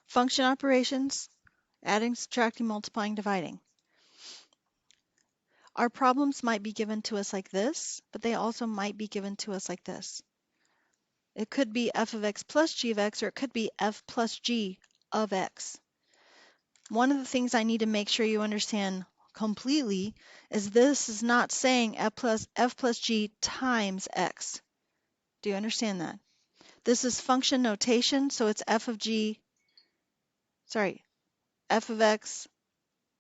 Function operations, adding, subtracting, multiplying, dividing. Our problems might be given to us like this, but they also might be given to us like this. It could be f of x plus g of x, or it could be f plus g of x. One of the things I need to make sure you understand completely is this is not saying f plus g times x. Do you understand that? This is function notation, so it's f of x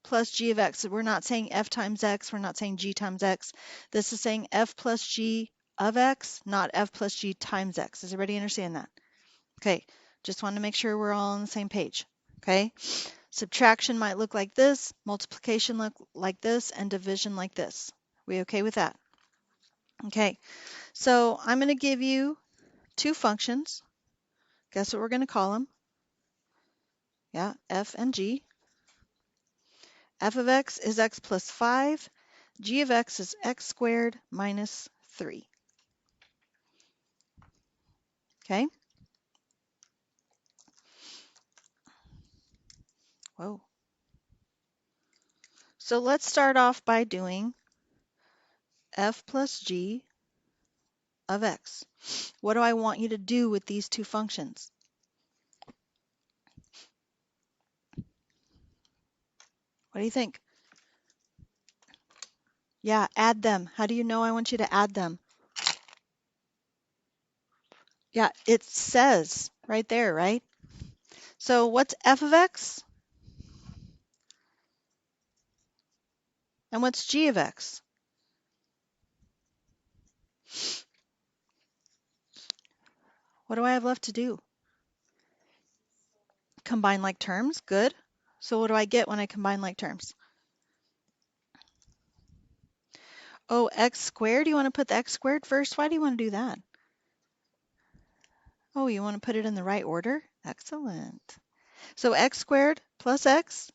plus g of x. We're not saying f times x, we're not saying g times x. This is saying f plus g of x, not f plus g times x. Does everybody understand that? Okay, just want to make sure we're all on the same page. Okay, subtraction might look like this, multiplication look like this, and division like this. We okay with that? Okay, so I'm going to give you two functions. Guess what we're going to call them? Yeah, f and g. F of x is x plus 5. G of x is x squared minus 3. Okay? Whoa. So let's start off by doing f plus g of x. What do I want you to do with these two functions? What do you think? Yeah, add them. How do you know I want you to add them? Yeah, it says right there, right? So what's f of x? And what's g of x? What do I have left to do? Combine like terms. Good. So what do I get when I combine like terms? Oh, x squared? You want to put the x squared first? Why do you want to do that? Oh, you want to put it in the right order? Excellent. So x squared plus x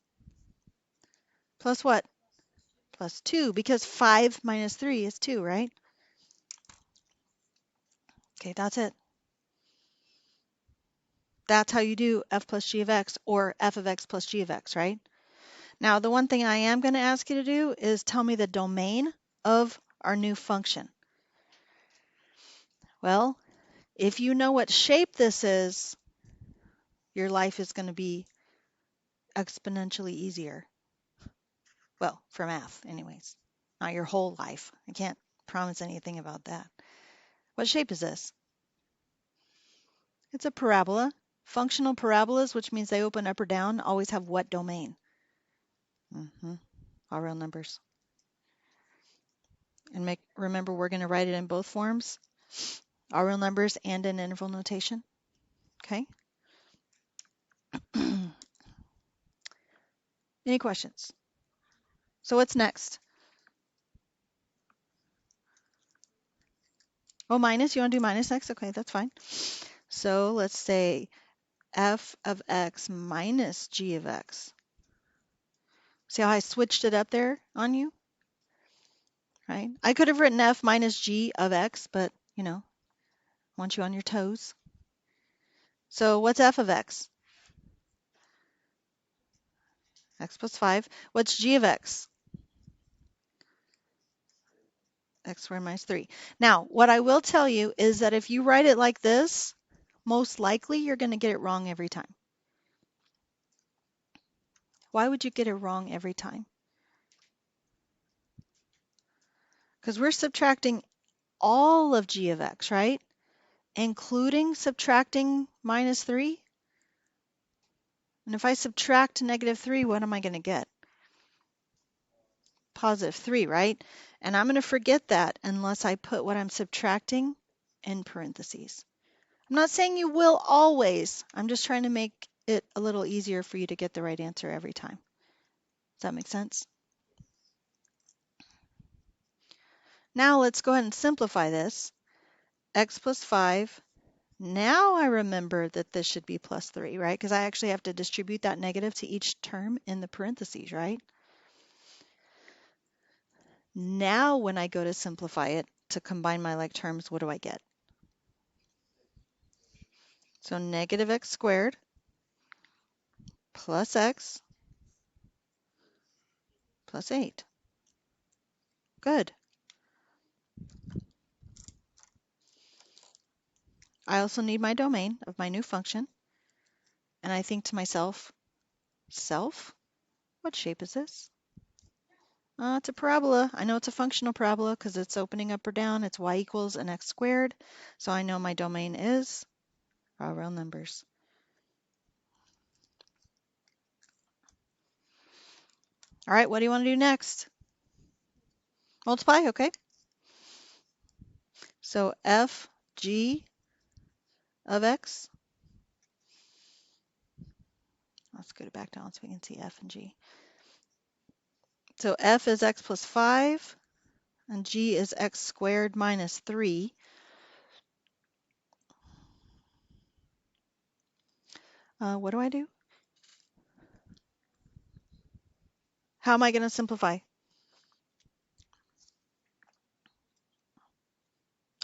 plus what? Plus 2, because 5 minus 3 is 2, right? Okay, that's it. That's how you do f plus g of x, or f of x plus g of x, right? Now, the one thing I am going to ask you to do is tell me the domain of our new function. Well, if you know what shape this is, your life is going to be exponentially easier. Well, for math, anyways. Not your whole life. I can't promise anything about that. What shape is this? It's a parabola. Functional parabolas, which means they open up or down, always have what domain? All real numbers. And remember, we're going to write it in both forms, all real numbers and in interval notation. Okay? Any questions? So what's next? Oh, minus. You want to do minus next? Okay, that's fine. So let's say f of x minus g of x. See how I switched it up there on you? Right? I could have written f minus g of x, but, you know, I want you on your toes. So what's f of x? X plus 5. What's g of x? X squared minus 3. Now, what I will tell you is that if you write it like this, most likely you're going to get it wrong every time. Why would you get it wrong every time? Because we're subtracting all of g of x, right? Including subtracting minus 3. And if I subtract negative 3, what am I going to get? Positive 3, right? And I'm going to forget that unless I put what I'm subtracting in parentheses. I'm not saying you will always. I'm just trying to make it a little easier for you to get the right answer every time. Does that make sense? Now let's go ahead and simplify this. X plus 5. Now I remember that this should be plus 3, right? Because I actually have to distribute that negative to each term in the parentheses, right? Now when I go to simplify it, to combine my like terms, what do I get? So negative x squared plus x plus 8. Good. I also need my domain of my new function. And I think to myself, self, what shape is this? It's a parabola. I know it's a functional parabola because it's opening up or down. It's y equals an x squared. So I know my domain is real numbers. All right, what do you want to do next? Multiply, okay. So f g of x. Let's go back down so we can see f and g. So f is x plus 5, and g is x squared minus 3. What do I do? How am I going to simplify?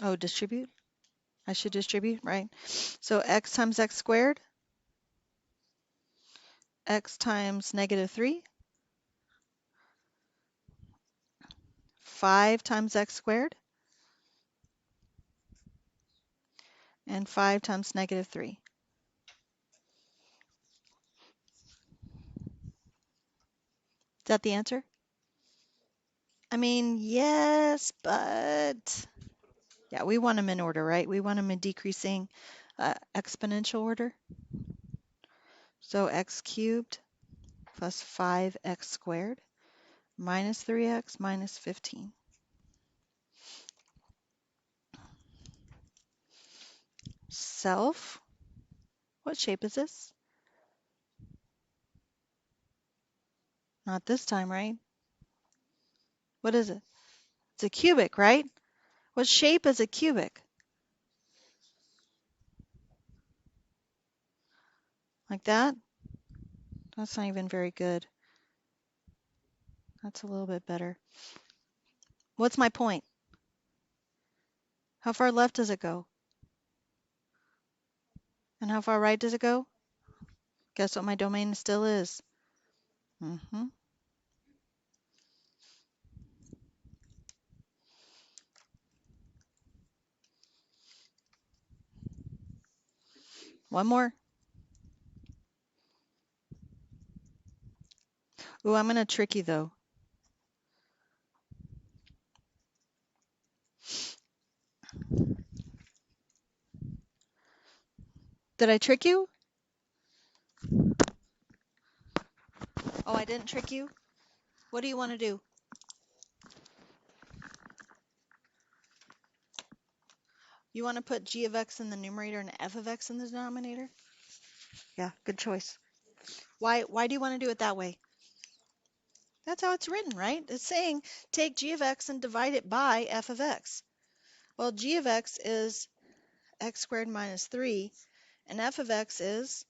Oh, distribute? I should distribute, right? So x times x squared, x times negative 3, 5 times x squared, and 5 times negative 3. Is that the answer? I mean, yes, but yeah, we want them in order, right? We want them in decreasing exponential order. So x cubed plus 5x squared minus 3x minus 15. Self, what shape is this? Not this time, right? What is it? It's a cubic, right? What shape is a cubic? Like that? That's not even very good. That's a little bit better. What's my point? How far left does it go? And how far right does it go? Guess what my domain still is? One more. Ooh, I'm going to trick you though. Did I trick you? Oh, I didn't trick you? What do you want to do? You want to put g of x in the numerator and f of x in the denominator? Yeah, good choice. Why do you want to do it that way? That's how it's written, right? It's saying take g of x and divide it by f of x. Well, g of x is x squared minus 3, and f of x is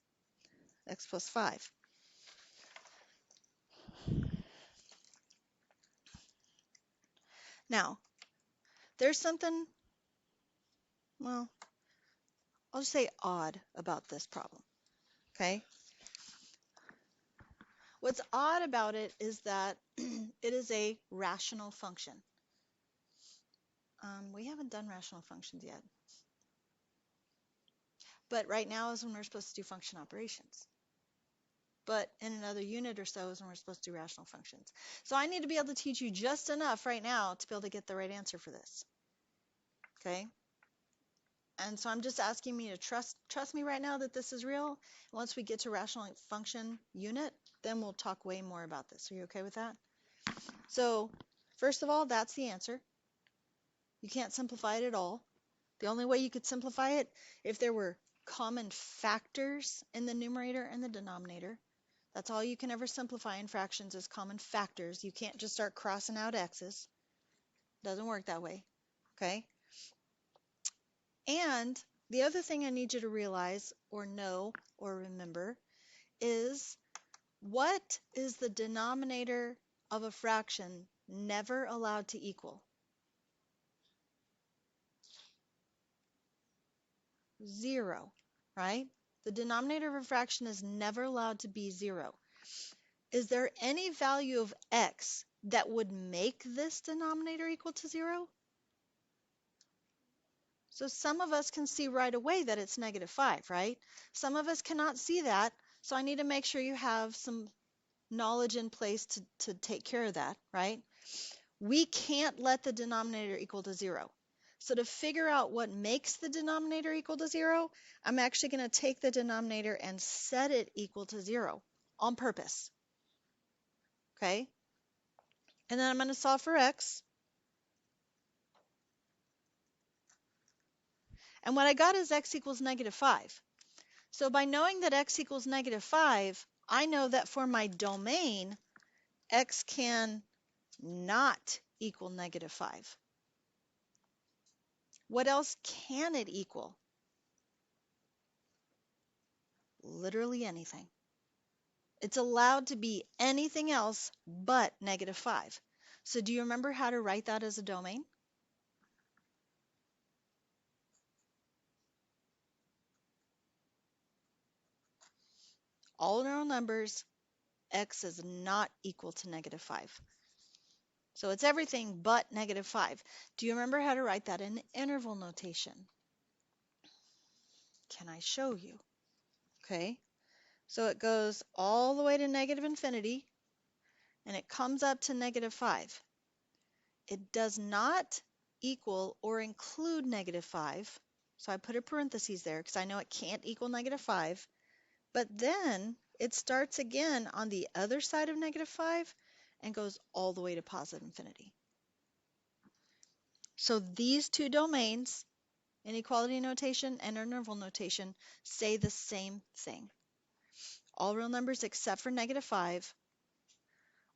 x plus 5. Now, there's something, well, I'll just say odd about this problem, okay? What's odd about it is that it is a rational function. We haven't done rational functions yet. But right now is when we're supposed to do function operations. But in another unit or so is when we're supposed to do rational functions. So I need to be able to teach you just enough right now to be able to get the right answer for this. Okay? And so I'm just asking me to trust me right now that this is real. Once we get to rational function unit, then we'll talk way more about this. Are you okay with that? So first of all, that's the answer. You can't simplify it at all. The only way you could simplify it if there were common factors in the numerator and the denominator. That's all you can ever simplify in fractions is common factors. You can't just start crossing out x's. Doesn't work that way. Okay? And the other thing I need you to realize or know or remember is what is the denominator of a fraction never allowed to equal? 0, right? The denominator of a fraction is never allowed to be 0. Is there any value of x that would make this denominator equal to 0? So some of us can see right away that it's -5, right? Some of us cannot see that, so I need to make sure you have some knowledge in place to take care of that, right? We can't let the denominator equal to 0. So to figure out what makes the denominator equal to 0, I'm actually going to take the denominator and set it equal to 0 on purpose. Okay? And then I'm going to solve for x. And what I got is x equals -5. So by knowing that x equals -5, I know that for my domain, x can not equal -5. What else can it equal? Literally anything. It's allowed to be anything else but -5. So do you remember how to write that as a domain? All real numbers, x is not equal to -5. So it's everything but -5. Do you remember how to write that in interval notation? Can I show you? Okay, so it goes all the way to -infinity, and it comes up to -5. It does not equal or include -5. So I put a parenthesis there because I know it can't equal -5. But then it starts again on the other side of -5 and goes all the way to +infinity. So these two domains, inequality notation and interval notation, say the same thing. All real numbers except for -5,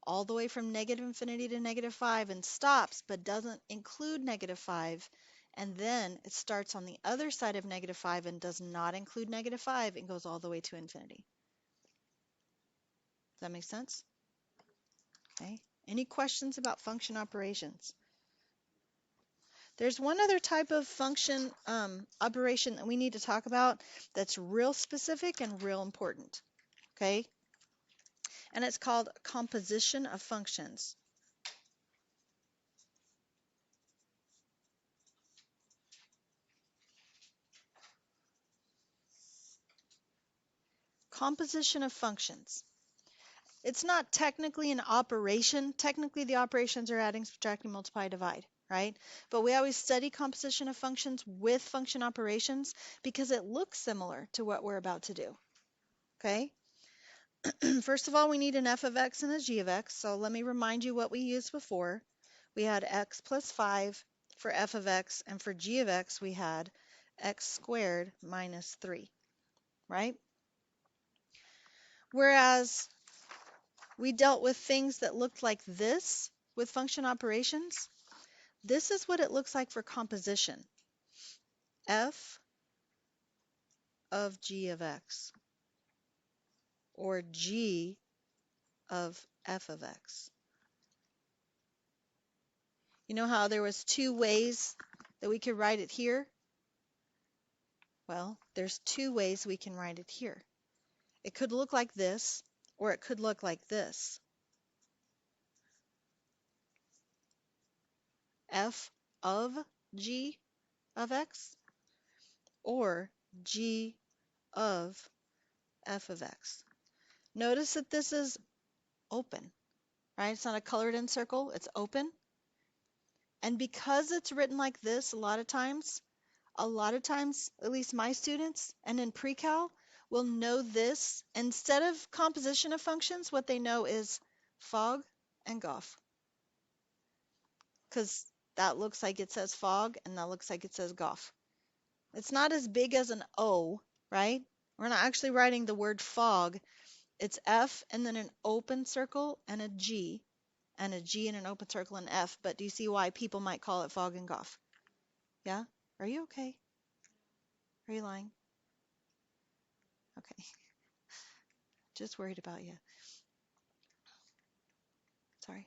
all the way from -infinity to -5 and stops, but doesn't include -5. And then it starts on the other side of -5 and does not include -5 and goes all the way to infinity. Does that make sense? Okay. Any questions about function operations? There's one other type of function operation that we need to talk about that's real specific and real important. Okay. And it's called composition of functions. Composition of functions. It's not technically an operation. Technically, the operations are adding, subtracting, multiply, divide, right? But we always study composition of functions with function operations because it looks similar to what we're about to do, okay? First of all, we need an f of x and a g of x. So let me remind you what we used before. We had x plus 5 for f of x, and for g of x, we had x squared minus 3, right? Whereas we dealt with things that looked like this with function operations. This is what it looks like for composition. F of g of x, or g of f of x. You know how there was two ways that we could write it here? Well, there's two ways we can write it here. It could look like this, or it could look like this. F of g of x, or g of f of x. Notice that this is open, right? It's not a colored in circle, it's open. And because it's written like this a lot of times, at least my students and in pre-cal will know this. Instead of composition of functions, what they know is fog and goff. Because that looks like it says fog and that looks like it says goff. It's not as big as an O, right? We're not actually writing the word fog. It's F and then an open circle and a G and an open circle and F. But do you see why people might call it fog and goff? Yeah? Are you okay? Are you lying? Okay. Just worried about you. Sorry.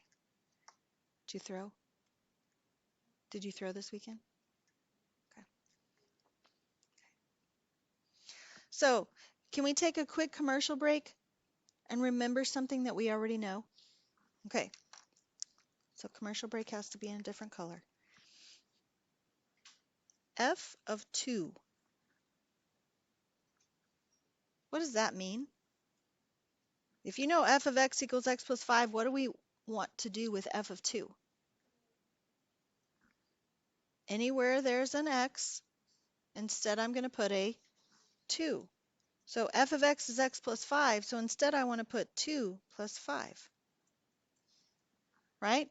Did you throw? Did you throw this weekend? Okay. So, can we take a quick commercial break and remember something that we already know? Okay, so commercial break has to be in a different color. F of 2. What does that mean? If you know f of x equals x plus 5, what do we want to do with f of 2? Anywhere there's an x, instead I'm going to put a 2. So f of x is x plus 5, so instead I want to put 2 plus 5. Right?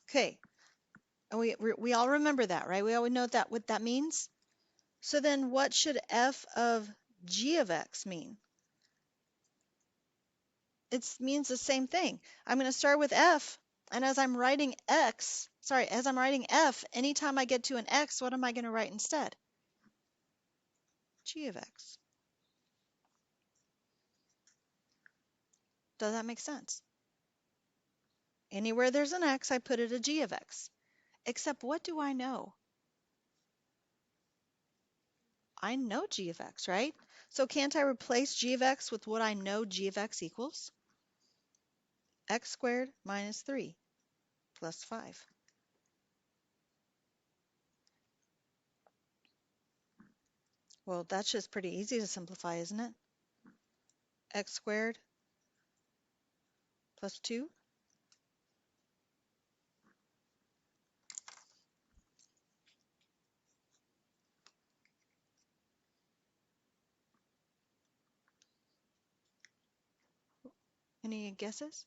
Okay. And we all remember that, right? We always know what that means. So then what should f of g of x mean? It means the same thing. I'm going to start with f, and as I'm writing f, anytime I get to an x, what am I going to write instead? G of x. Does that make sense? Anywhere there's an x, I put it a g of x. Except what do I know? I know g of x, right? So can't I replace g of x with what I know g of x equals? X squared minus 3 plus 5. Well, that's just pretty easy to simplify, isn't it? X squared plus 2. Any guesses?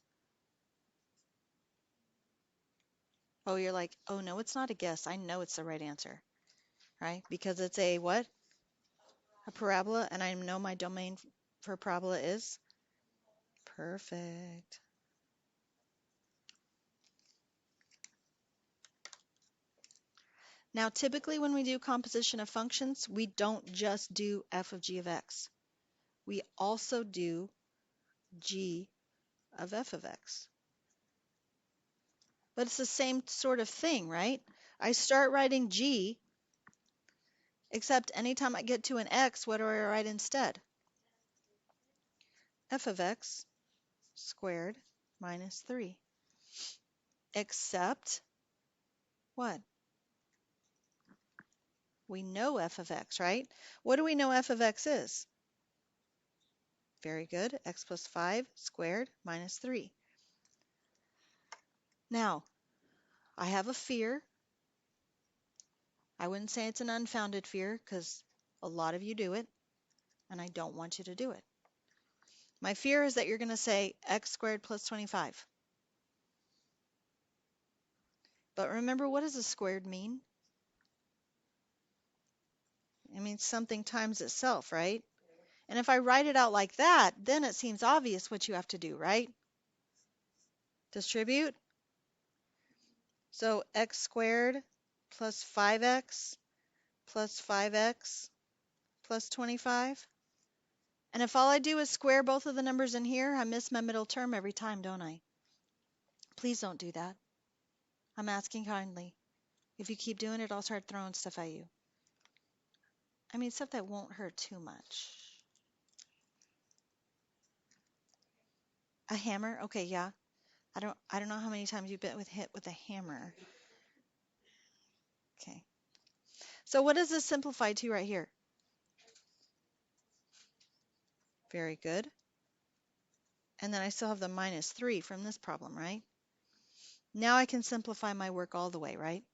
Oh, you're like, oh no, it's not a guess. I know it's the right answer, right? Because it's a what? A parabola, and I know my domain for parabola is perfect. Now, typically when we do composition of functions, we don't just do f of g of x. We also do g of f of x. But it's the same sort of thing, right? I start writing g, except anytime I get to an x, what do I write instead? F of x squared minus 3. Except what? We know f of x, right? What do we know f of x is? Very good. X plus 5 squared minus 3. Now, I have a fear. I wouldn't say it's an unfounded fear because a lot of you do it, and I don't want you to do it. My fear is that you're going to say x squared plus 25. But remember, what does a squared mean? It means something times itself, right? And if I write it out like that, then it seems obvious what you have to do, right? Distribute. So x squared plus 5x plus 5x plus 25. And if all I do is square both of the numbers in here, I miss my middle term every time, don't I? Please don't do that. I'm asking kindly. If you keep doing it, I'll start throwing stuff at you. I mean, stuff that won't hurt too much. A hammer? Okay, yeah. I don't know how many times you've been hit with a hammer. Okay. So what does this simplify to right here? Very good. And then I still have the minus 3 from this problem, right? Now I can simplify my work all the way, right?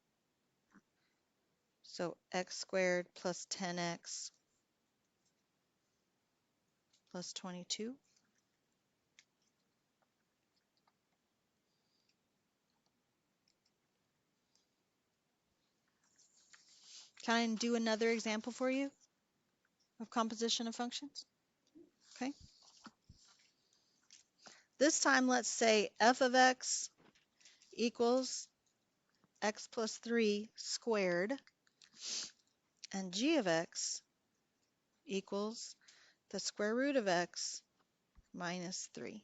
So x squared plus 10x plus 22. Can I do another example for you of composition of functions? Okay. This time, let's say f of x equals x plus 3 squared, and g of x equals the square root of x minus 3.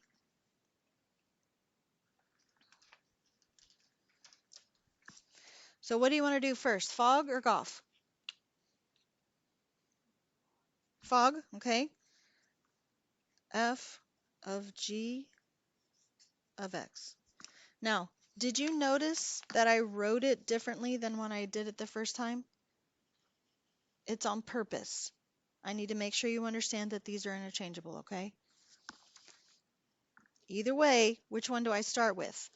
So what do you want to do first, fog or golf? fog, okay? F of g of x. Now, did you notice that I wrote it differently than when I did it the first time? It's on purpose. I need to make sure you understand that these are interchangeable, okay? Either way, which one do I start with?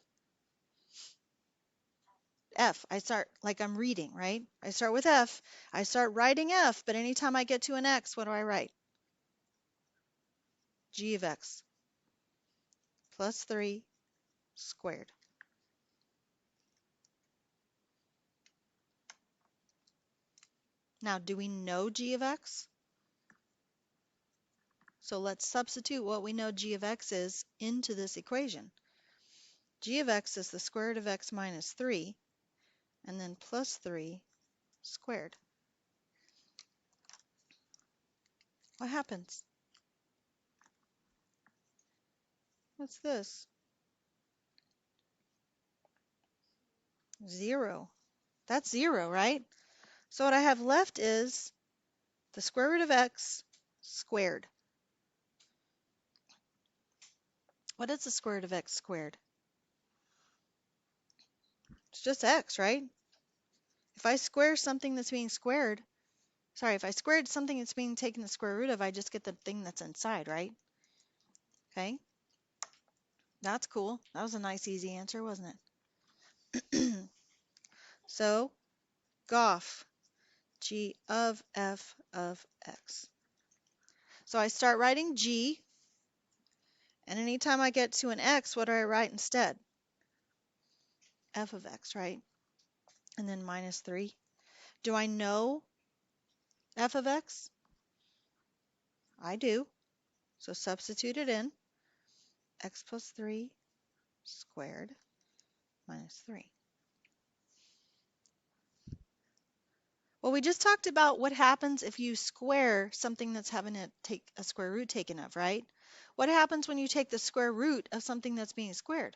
F. I start like I'm reading, right? I start with F. I start writing F, but anytime I get to an X, what do I write? G of X plus 3 squared. Now, do we know G of X? So let's substitute what we know G of X is into this equation. G of X is the square root of X minus 3, and then plus 3 squared. What happens? What's this? 0. That's 0, right? So what I have left is the square root of X squared. What is the square root of X squared? It's just X, right? If I square something that's being squared, sorry, if I squared something that's being taken the square root of, I just get the thing that's inside, right? Okay, that's cool. That was a nice, easy answer, wasn't it? So, Goff, G of F of X. So I start writing G, and anytime I get to an X, what do I write instead? F of X, right? And then minus 3. Do I know F of X? I do. So substitute it in. X plus 3 squared minus 3. Well, we just talked about what happens if you square something that's having to take a square root taken of, right? What happens when you take the square root of something that's being squared?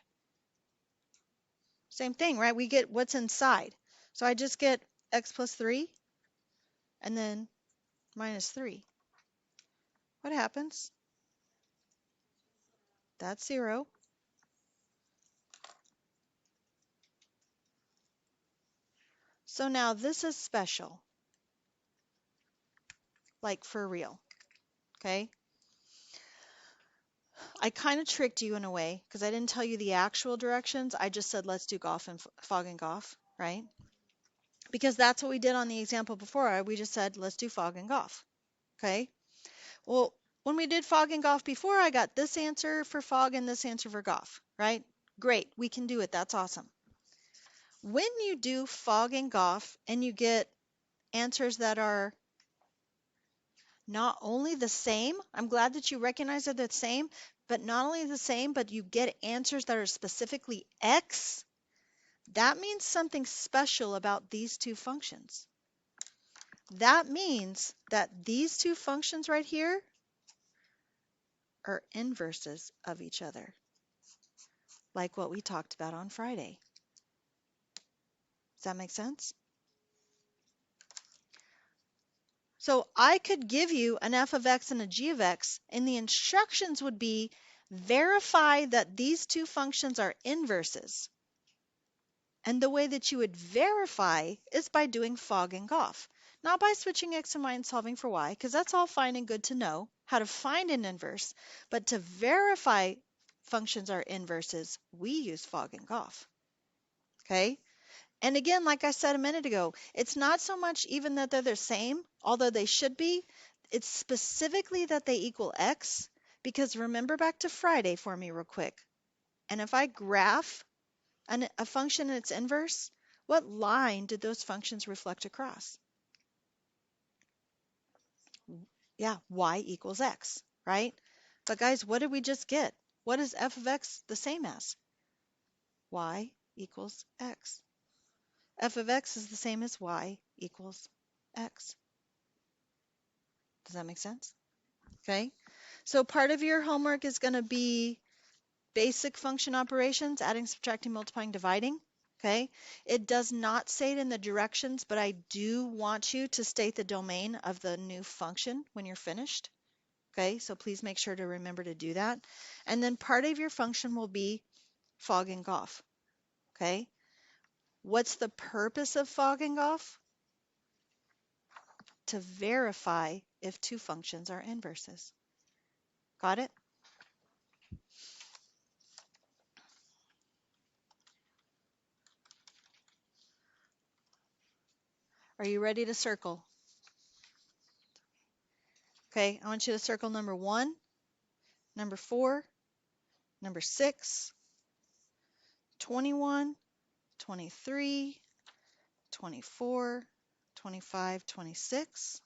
Same thing, right? We get what's inside. So I just get x plus 3 and then minus 3. What happens? That's 0. So now this is special, like for real, okay? I kind of tricked you in a way because I didn't tell you the actual directions. I just said let's do Goff and fog and Goff, right? Because that's what we did on the example before. We just said let's do fog and Goff, okay? Well, when we did fog and Goff before, I got this answer for fog and this answer for Goff, right? Great, we can do it. That's awesome. When you do fog and Goff and you get answers that are not only the same, I'm glad that you recognize that they're the same, but not only the same, but you get answers that are specifically X, that means something special about these two functions. That means that these two functions right here are inverses of each other, like what we talked about on Friday. Does that make sense? So I could give you an f of x and a g of x, and the instructions would be verify that these two functions are inverses. And the way that you would verify is by doing fog and Goff. Not by switching x and y and solving for y, because that's all fine and good to know how to find an inverse. But to verify functions are inverses, we use fog and Goff. Okay? And again, like I said a minute ago, it's not so much even that they're the same, although they should be. It's specifically that they equal x, because remember back to Friday for me real quick. And if I graph a function and its inverse, what line did those functions reflect across? Yeah, y equals x, right? But guys, what did we just get? What is f of x the same as? Y equals x. F of x is the same as y equals x. Does that make sense? Okay. So part of your homework is going to be basic function operations, adding, subtracting, multiplying, dividing. Okay, it does not say it in the directions, but I do want you to state the domain of the new function when you're finished. Okay, so please make sure to remember to do that. And then part of your function will be fogging off. Okay, what's the purpose of fogging off? To verify if two functions are inverses. Got it? Are you ready to circle? Okay, I want you to circle number 1, number 4, number 6, 21, 23, 24, 25, 26,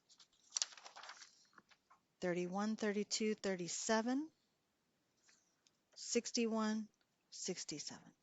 31, 32, 37, 61, 67.